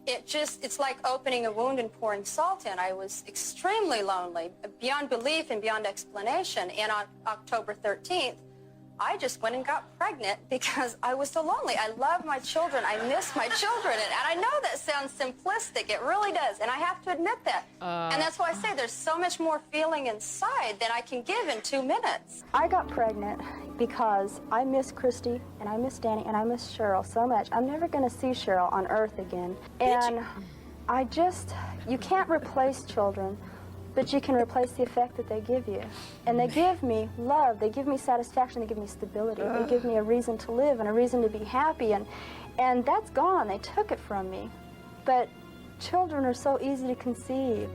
it's like opening a wound and pouring salt in. I was extremely lonely, beyond belief and beyond explanation. And on October 13th, I just went and got pregnant because I was so lonely. I love my children. I miss my children. And I know that sounds simplistic. It really does. And I have to admit that. And that's why I say there's so much more feeling inside than I can give in 2 minutes. I got pregnant because I miss Christy and I miss Danny and I miss Cheryl so much. I'm never going to see Cheryl on Earth again. And you can't replace children, but you can replace the effect that they give you. And they give me love, they give me satisfaction, they give me stability, they give me a reason to live and a reason to be happy, and that's gone. They took it from me. But children are so easy to conceive.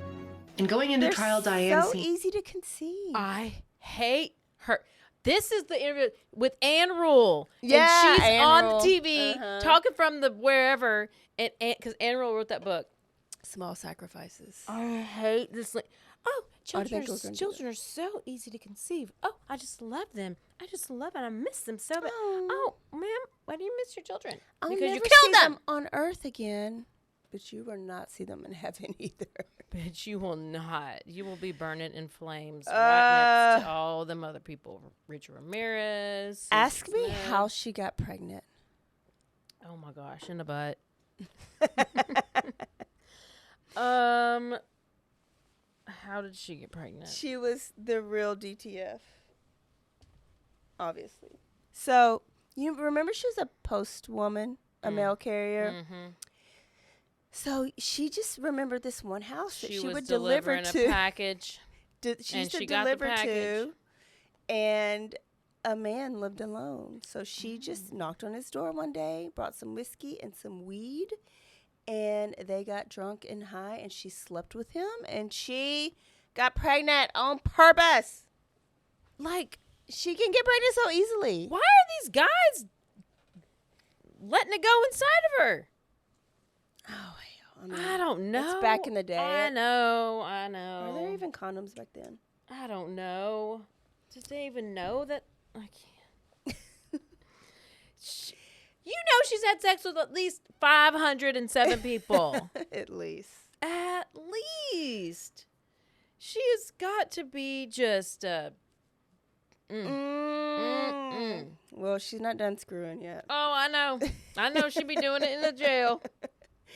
And going into trial, Diane, so easy to conceive. I hate her. This is the interview with Ann Rule. Yeah, and she's Ann on Rule. TV talking from the wherever, and because Ann Rule wrote that book. Small Sacrifices. I hate this. Children are so easy to conceive. Oh, I just love them. I just love it. I miss them so bad. Oh, ma'am, why do you miss your children? I'll because never you killed see them on Earth again. But you will not see them in heaven either. But you will not. You will be burning in flames right next to all them other people. Richard Ramirez. Ask Susan me Smith. how she got pregnant. Oh my gosh, in the butt. How did she get pregnant? She was the real DTF. Obviously. So, you remember she was a post woman, a mail carrier? Mm-hmm. So she just remembered this one house that she was would deliver delivering to. a package. She used and to she got the deliver package. to, and a man lived alone. So she just knocked on his door one day, brought some whiskey and some weed, and they got drunk and high, and she slept with him, and she got pregnant on purpose. Like, she can get pregnant so easily. Why are these guys letting it go inside of her? Oh, hell. I mean, I don't know. It's back in the day. I know. Are there even condoms back then? I don't know. Did they even know that? I can't. You know she's had sex with at least 507 people. At least. At least. She has got to be just Well, she's not done screwing yet. Oh, I know. I know she'd be doing it in the jail.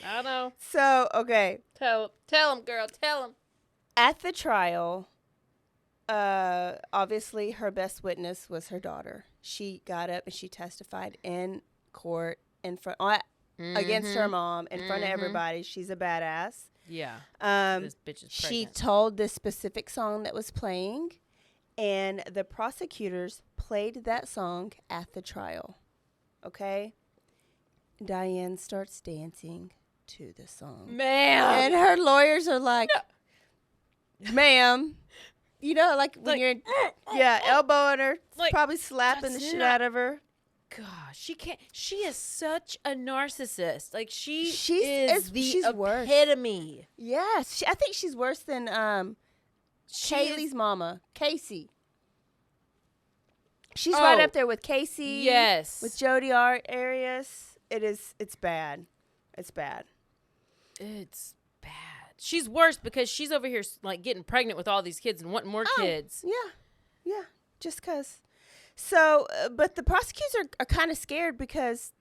I know. So, okay. Tell him, girl. Tell him. At the trial, obviously her best witness was her daughter. She got up and she testified in court in front against her mom in front of everybody. She's a badass. Yeah. This bitch is she told the specific song that was playing, and the prosecutors played that song at the trial. Okay? Diane starts dancing to the song. Ma'am. And her lawyers are like, ma'am. You know, like when you're, elbowing her, probably slapping the shit out of her. Gosh, she can't. She is such a narcissist. Like she's the epitome. Worse. Yes, I think she's worse than Kaylee's mama, Casey. She's right up there with Casey. Yes, with Jodi Arias. It's bad. It's bad. It's bad. She's worse because she's over here like getting pregnant with all these kids and wanting more kids. Yeah, just because. So, but the prosecutors are kind of scared because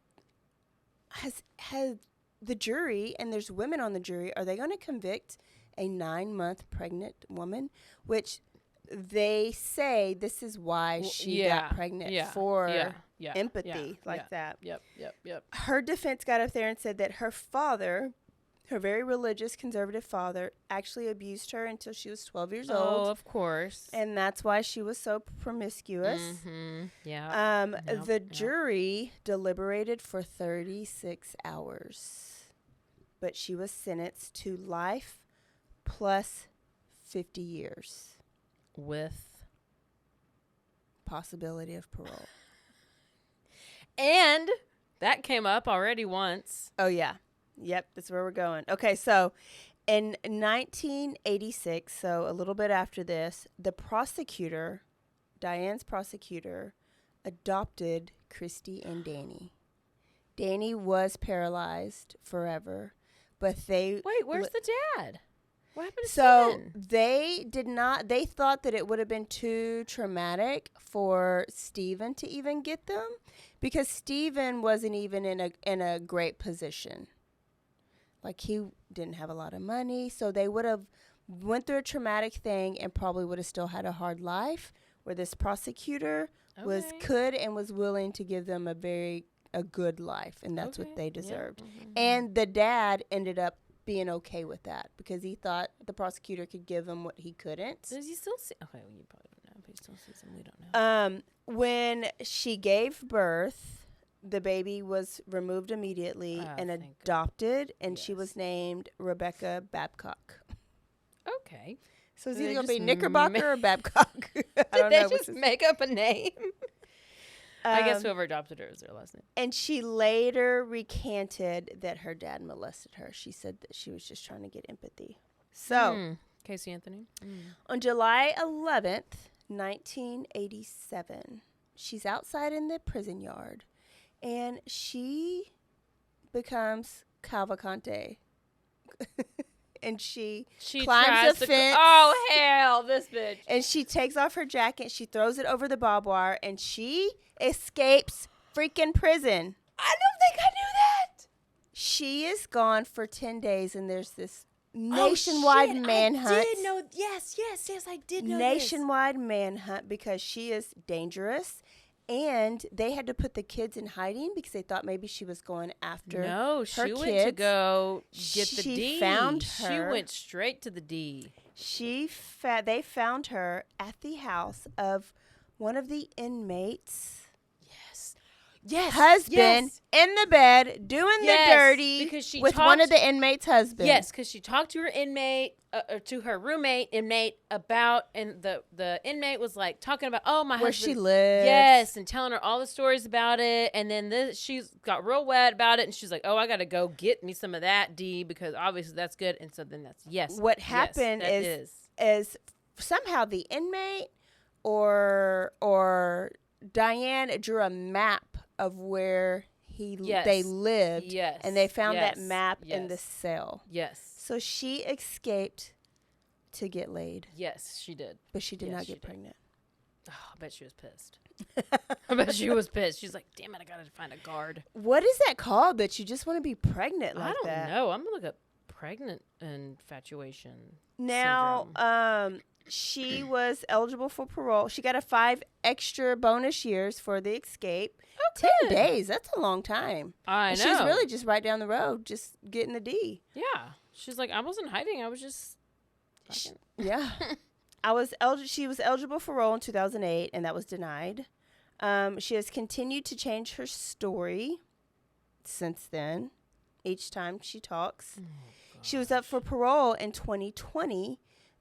has the jury, and there's women on the jury, are they going to convict a 9-month pregnant woman? Which they say this is why she got pregnant for empathy that. Yep. Her defense got up there and said that her father, her very religious, conservative father, actually abused her until she was 12 years old. Oh, of course. And that's why she was so promiscuous. Mm-hmm. Yeah. The jury deliberated for 36 hours. But she was sentenced to life plus 50 years. With possibility of parole. And that came up already once. Oh, yeah. Yep, that's where we're going. Okay, so in 1986, so a little bit after this, the prosecutor, Diane's prosecutor, adopted Christy and Danny. Danny was paralyzed forever, but they... Wait, where's the dad? What happened to Steven? They did not... They thought that it would have been too traumatic for Steven to even get them, because Steven wasn't even in a great position. Like, he didn't have a lot of money, so they would have went through a traumatic thing and probably would have still had a hard life, where this prosecutor could and was willing to give them a good life, and that's what they deserved. Yeah. And the dad ended up being okay with that because he thought the prosecutor could give him what he couldn't. Does he still see? Okay, well, you probably don't know. But he still sees him. We don't know. When she gave birth, the baby was removed immediately and adopted, and she was named Rebecca Babcock. Okay. So is either going to be Knickerbocker or Babcock? I don't know. Did they just make up a name? I guess whoever adopted her is their last name. And she later recanted that her dad molested her. She said that she was just trying to get empathy. So, Casey Anthony. On July 11th, 1987, she's outside in the prison yard. And she becomes Cavalcante. And she climbs the fence. Oh, hell, this bitch. And she takes off her jacket. She throws it over the barbed wire. And she escapes freaking prison. I don't think I knew that. She is gone for 10 days. And there's this nationwide manhunt. I did know. Yes, I did know nationwide manhunt because she is dangerous. And they had to put the kids in hiding because they thought maybe she was going after No, her she kids. went to go get the She D. found She her. went straight to the D. They found her at the house of one of the inmates. Yes. Husband in the bed doing the dirty because she with one of the inmates' husbands. Yes, because she talked to her inmate or to her roommate inmate about, and the inmate was like talking about, oh, my Where husband. she lives. Yes, and telling her all the stories about it. And then she's got real wet about it, and she's like, oh, I got to go get me some of that D because obviously that's good. And so then that's What happened is somehow the inmate or Diane drew a map of where they lived. Yes. And they found that map in the cell. Yes. So she escaped to get laid. Yes, she did. But she did not get pregnant. Oh, I bet she was pissed. I bet she was pissed. She's like, damn it, I got to find a guard. What is that called that you just want to be pregnant like that? I don't know. I'm going to look up pregnant infatuation Now, syndrome. She was eligible for parole. She got 5 extra bonus years for the escape. 10 days. That's a long time. I know. She's really just right down the road, just getting the D. Yeah. She's like, I wasn't hiding. I was just. Yeah. She was eligible for parole in 2008, and that was denied. She has continued to change her story since then, each time she talks. She was up for parole in 2020,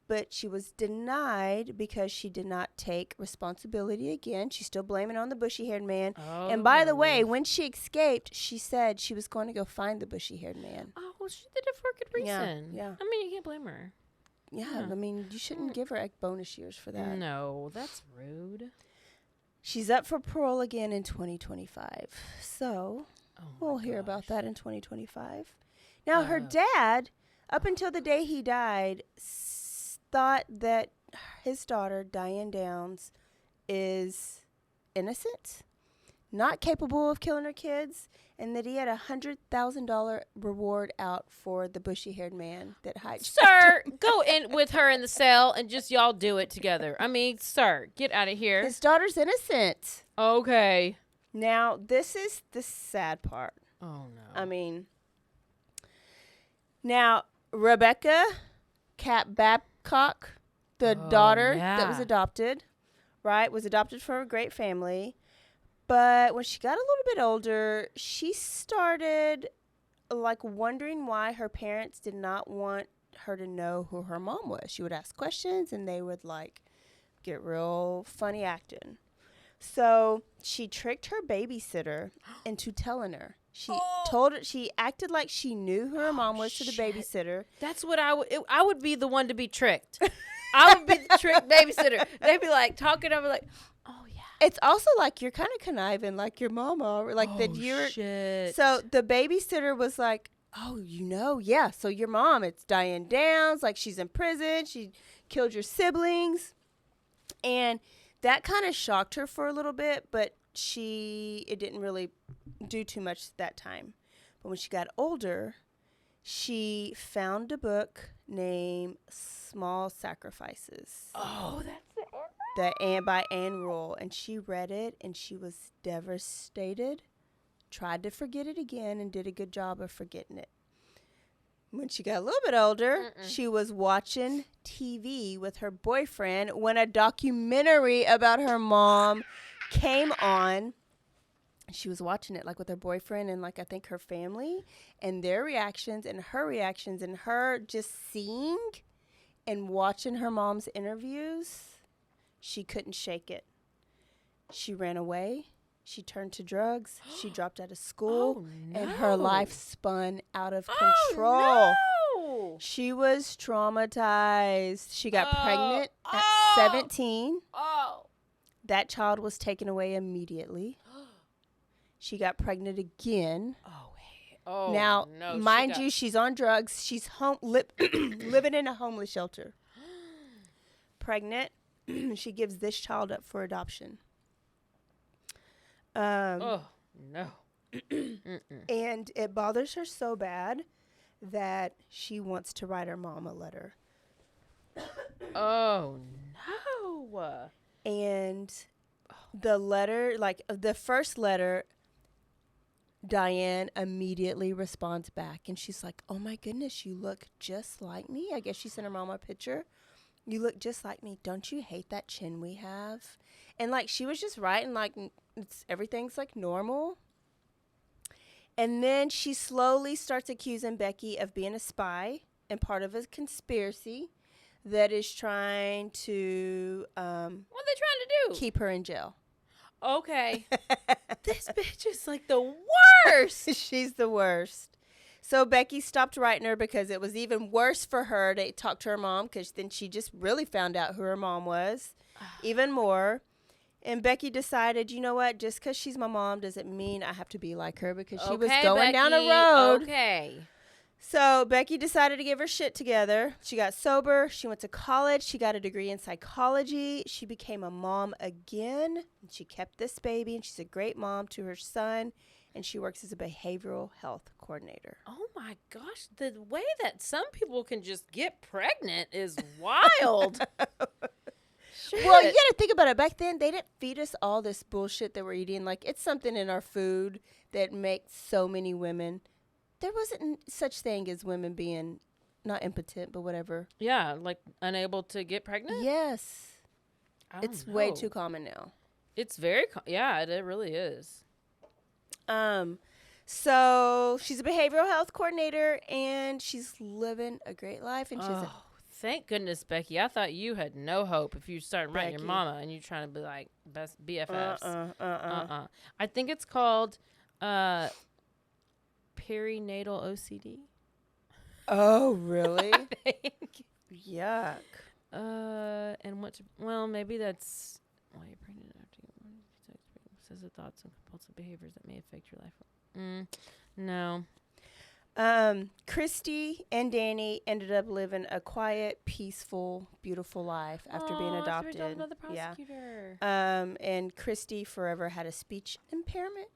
but she was denied because she did not take responsibility again. She's still blaming it on the bushy-haired man. Oh. And by the way, when she escaped, she said she was going to go find the bushy-haired man. Oh, well, she did it for a good reason. Yeah. I mean, you can't blame her. Yeah, I mean, you shouldn't give her bonus years for that. No, that's rude. She's up for parole again in 2025. So we'll hear about that in 2025. Now, her dad, up until the day he died, thought that his daughter, Diane Downs, is innocent, not capable of killing her kids, and that he had $100,000 reward out for the bushy-haired man that hijacked. Sir, go in with her in the cell and just y'all do it together. I mean, sir, get out of here. His daughter's innocent. Okay. Now, this is the sad part. Oh, no. I mean, now, Rebecca Babcock, the daughter that was adopted, was adopted from a great family. But when she got a little bit older, she started wondering why her parents did not want her to know who her mom was. She would ask questions and they would get real funny acting. So she tricked her babysitter into telling her. She acted like she knew who her mom was to the babysitter. That's what I would be the one to be tricked. I would be the tricked babysitter. They'd be talking over oh yeah. It's also you're kind of conniving like your mama, or that you're. Shit. So the babysitter was like, "Oh, yeah. So your mom, it's Diane Downs. She's in prison. She killed your siblings," and that kind of shocked her for a little bit. But it didn't really do too much that time. But when she got older, she found a book named Small Sacrifices. Oh, that's it. By Anne Rule, and she read it and she was devastated, tried to forget it again and did a good job of forgetting it. When she got a little bit older, she was watching TV with her boyfriend when a documentary about her mom came on. She was watching it with her boyfriend and I think her family, and their reactions and her just seeing and watching her mom's interviews. She couldn't shake it. She ran away. She turned to drugs. She dropped out of school. And her life spun out of control. No. She was traumatized. She got pregnant at 17. That child was taken away immediately. She got pregnant again. Now, no, mind you, she's on drugs. She's living in a homeless shelter. Pregnant. She gives this child up for adoption. No. And it bothers her so bad that she wants to write her mom a letter. Oh, no. And the letter, like the first letter, Diane immediately responds back, and she's like, "Oh my goodness, you look just like me." I guess she sent her mom a picture. "You look just like me. Don't you hate that chin we have?" And like she was just writing like everything's like normal. And then she slowly starts accusing Becky of being a spy and part of a conspiracy that is trying to What are they trying to do? keep her in jail. Okay. This bitch is like the worst. She's the worst. So Becky stopped writing her because it was even worse for her to talk to her mom, because then she just really found out who her mom was even more. And Becky decided, you know what, just because she's my mom doesn't mean I have to be like her, because she was going down a road. Okay. So Becky decided to give her shit together. She got sober. She went to college. She got a degree in psychology. She became a mom again. And she kept this baby, and she's a great mom to her son. And she works as a behavioral health coordinator. Oh my gosh, the way that some people can just get pregnant is wild. Well, you got to think about it. Back then, they didn't feed us all this bullshit that we're eating. Like, it's something in our food that makes so many women. There wasn't such thing as women being not impotent, but whatever. Yeah, like unable to get pregnant? Yes. It's way know. too common now. It's very, yeah, it really is. So she's a behavioral health coordinator, and she's living a great life. And she's thank goodness, Becky. I thought you had no hope if you started writing your Becky. mama and you trying to be like best BFFs. I think it's called perinatal OCD. Oh, really? I think. Yuck. And well, maybe that's why you're pregnant after you says the thoughts and compulsive behaviors that may affect your life. No. Christy and Danny ended up living a quiet, peaceful, beautiful life after being adopted. Another prosecutor. And Christy forever had a speech impairment.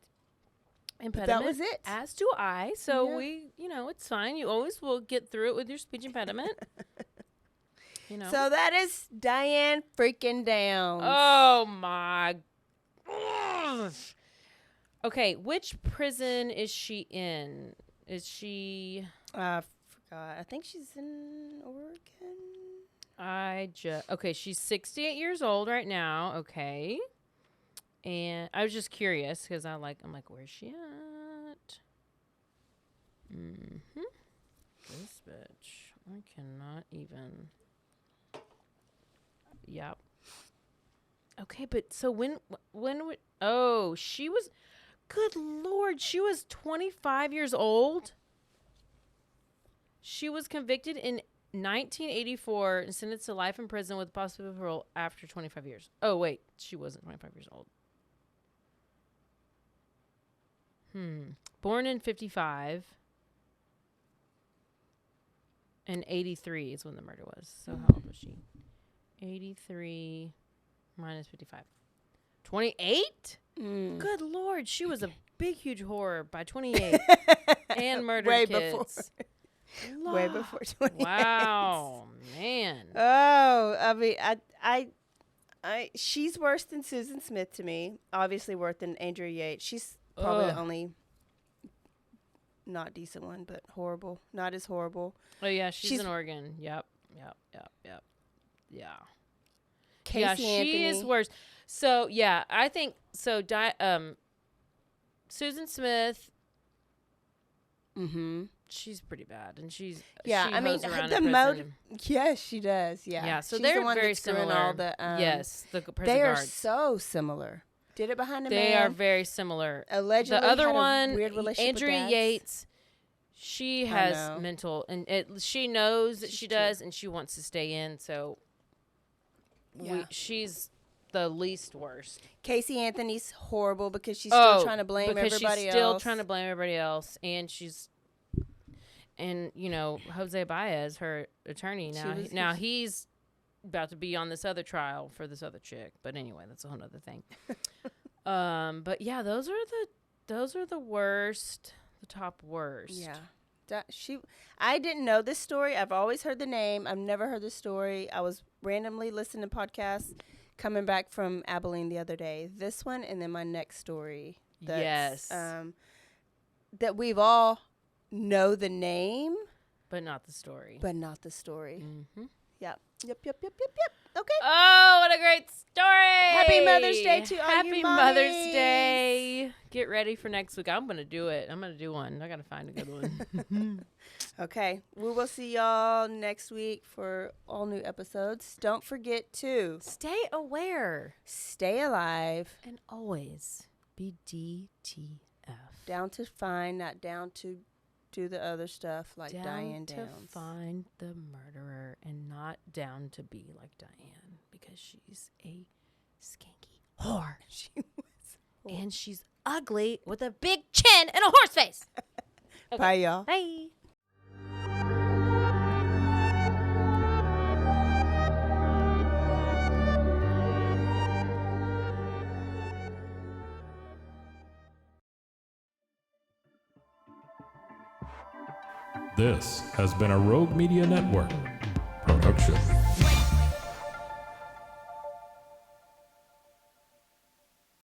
Impediment. That was it. As do I. So we, it's fine. You always will get through it with your speech impediment. So that is Diane freaking Downs. Oh my gosh. Okay, which prison is she in? Is she? I forgot. I think she's in Oregon. Okay, she's 68 years old right now. Okay. And I was just curious because I'm like, where's she at? This bitch. I cannot even. Yep. Okay, but so when she was, good Lord, she was 25 years old. She was convicted in 1984 and sentenced to life in prison with possible parole after 25 years. Oh, wait, she wasn't 25 years old. Born in 55 and 83 is when the murder was. So how old was she? 83 minus 55. 28? Good Lord. She was a big, huge whore by 28 and murdered Way kids. Way before 28. Wow, man. Oh, I mean, I she's worse than Susan Smith to me. Obviously worse than Andrea Yates. She's probably the only not decent one, but horrible. Not as horrible. Oh, yeah, she's in Oregon. Yep. Yeah. Casey Anthony. She is worse. So, yeah, I think, so Susan Smith, she's pretty bad. And she's, yeah, she I mean, the motive, yes, she does, yeah. Yeah, so she's they're the one very that's doing similar. All the, yes, the prison they guards. are so similar. Did it behind the man. They are very similar. Allegedly the other had one, a weird relationship Andrea with Yates, she has mental, and she knows that she does, and she wants to stay in, so she's the least worst. Casey Anthony's horrible because she's still trying to blame everybody else. She's still trying to blame everybody else, and Jose Baez, her attorney, now he's about to be on this other trial for this other chick. But anyway, that's a whole other thing. But yeah, those are the worst, the top worst. Yeah. I didn't know this story. I've always heard the name. I've never heard the story. I was randomly listening to podcasts. coming back from Abilene the other day. This one and then my next story. Yes. That we've all know the name. But not the story. Mm-hmm. Yep. Okay. Oh, what a great story. Happy Mother's Day to all you Happy mommies. Mother's Day. Get ready for next week. I'm going to do it. I'm going to do one. I got to find a good one. Okay. We will see y'all next week for all new episodes. Don't forget to stay aware, stay alive, and always be DTF. Down to find, not down to do the other stuff like down Diane to Downs. Find the murderer and not down to be like Diane because she's a skanky whore. She was. And she's ugly with a big chin and a horse face. Okay. Bye, y'all. Bye. This has been a Rogue Media Network production.